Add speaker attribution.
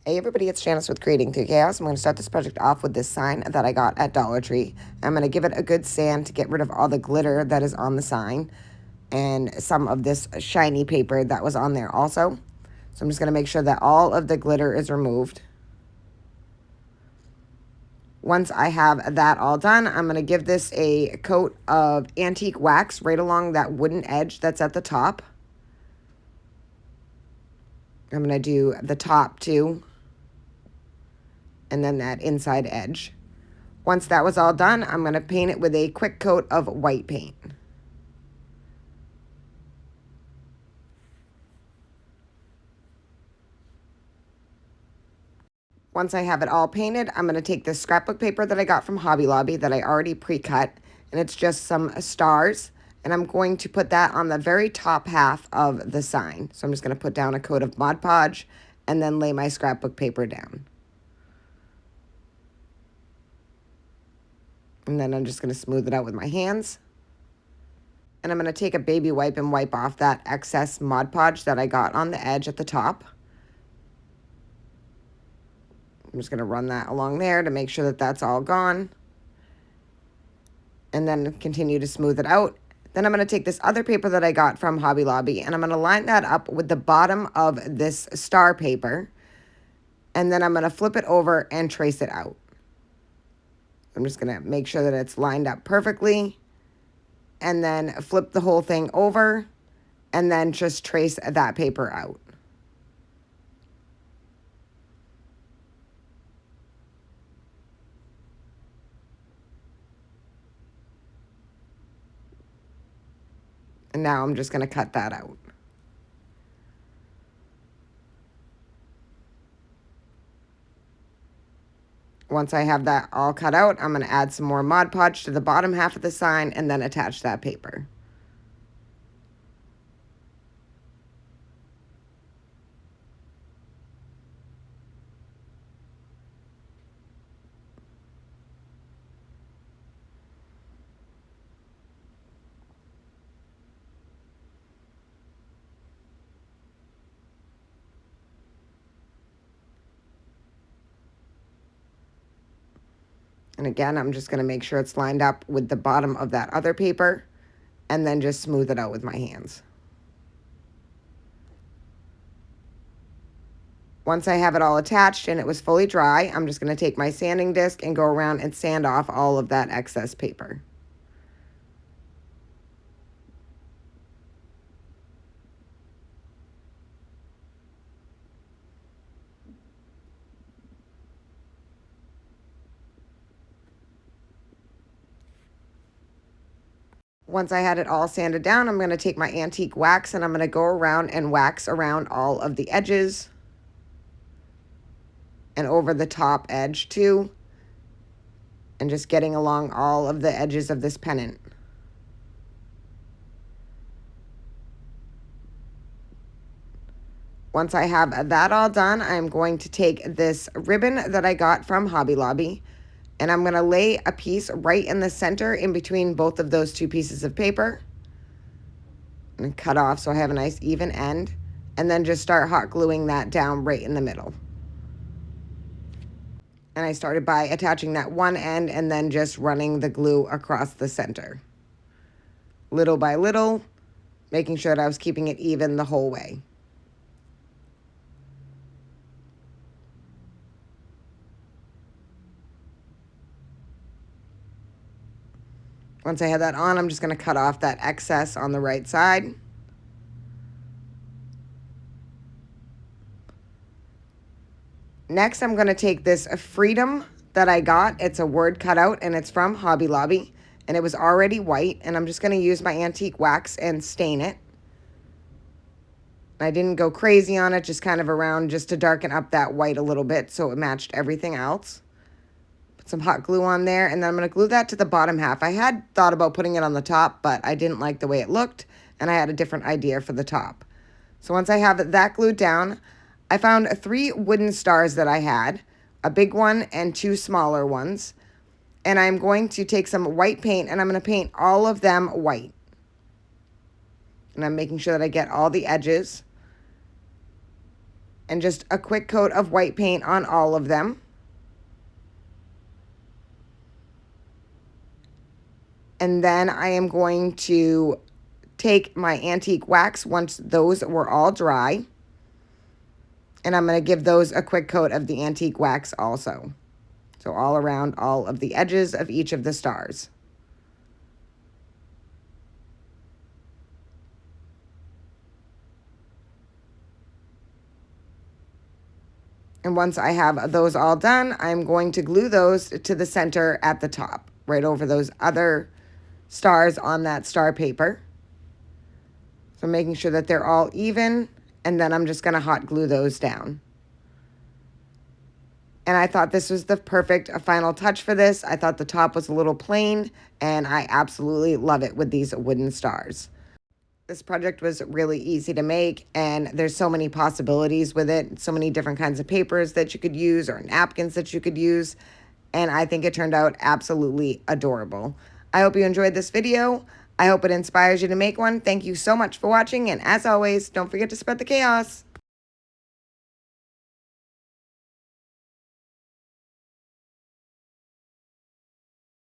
Speaker 1: Hey everybody, it's Janice with Creating Through Chaos. I'm going to start this project off with this sign that I got at Dollar Tree. I'm going to give it a good sand to get rid of all the glitter that is on the sign and some of this shiny paper that was on there also. So I'm just going to make sure that all of the glitter is removed. Once I have that all done, I'm going to give this a coat of antique wax right along that wooden edge that's at the top. I'm going to do the top too, and then that inside edge. Once that was all done, I'm going to paint it with a quick coat of white paint. Once I have it all painted, I'm going to take this scrapbook paper that I got from Hobby Lobby that I already pre-cut, and it's just some stars, and I'm going to put that on the very top half of the sign. So I'm just going to put down a coat of Mod Podge and then lay my scrapbook paper down. And then I'm just going to smooth it out with my hands. And I'm going to take a baby wipe and wipe off that excess Mod Podge that I got on the edge at the top. I'm just going to run that along there to make sure that that's all gone. And then continue to smooth it out. Then I'm going to take this other paper that I got from Hobby Lobby and I'm going to line that up with the bottom of this star paper. And then I'm going to flip it over and trace it out. I'm just going to make sure that it's lined up perfectly. And then flip the whole thing over and then just trace that paper out. And now I'm just going to cut that out. Once I have that all cut out, I'm going to add some more Mod Podge to the bottom half of the sign and then attach that paper. And again, I'm just going to make sure it's lined up with the bottom of that other paper and then just smooth it out with my hands. Once I have it all attached and it was fully dry, I'm just going to take my sanding disc and go around and sand off all of that excess paper. Once I had it all sanded down, I'm going to take my antique wax and I'm going to go around and wax around all of the edges and over the top edge too, and just getting along all of the edges of this pennant. Once I have that all done, I'm going to take this ribbon that I got from Hobby Lobby and I'm going to lay a piece right in the center in between both of those two pieces of paper and cut off so I have a nice even end, and then just start hot gluing that down right in the middle. And I started by attaching that one end and then just running the glue across the center. Little by little, making sure that I was keeping it even the whole way. Once I have that on, I'm just going to cut off that excess on the right side. Next, I'm going to take this Freedom that I got. It's a word cutout and it's from Hobby Lobby. And it was already white. And I'm just going to use my antique wax and stain it. I didn't go crazy on it, just kind of around just to darken up that white a little bit so it matched everything else. Put some hot glue on there, and then I'm going to glue that to the bottom half. I had thought about putting it on the top, but I didn't like the way it looked, and I had a different idea for the top. So once I have that glued down, I found 3 wooden stars that I had, a big one and 2 smaller ones. And I'm going to take some white paint, and I'm going to paint all of them white. And I'm making sure that I get all the edges. And just a quick coat of white paint on all of them. And then I am going to take my antique wax once those were all dry. And I'm going to give those a quick coat of the antique wax also. So all around all of the edges of each of the stars. And once I have those all done, I'm going to glue those to the center at the top, right over those other stars on that star paper. So making sure that they're all even, and then I'm just going to hot glue those down. And I thought this was the perfect final touch for this. I thought the top was a little plain, and I absolutely love it with these wooden stars. This project was really easy to make, and there's so many possibilities with it, so many different kinds of papers that you could use or napkins that you could use, and I think it turned out absolutely adorable. I hope you enjoyed this video. I hope it inspires you to make one. Thank you so much for watching, and as always, don't forget to spread the chaos.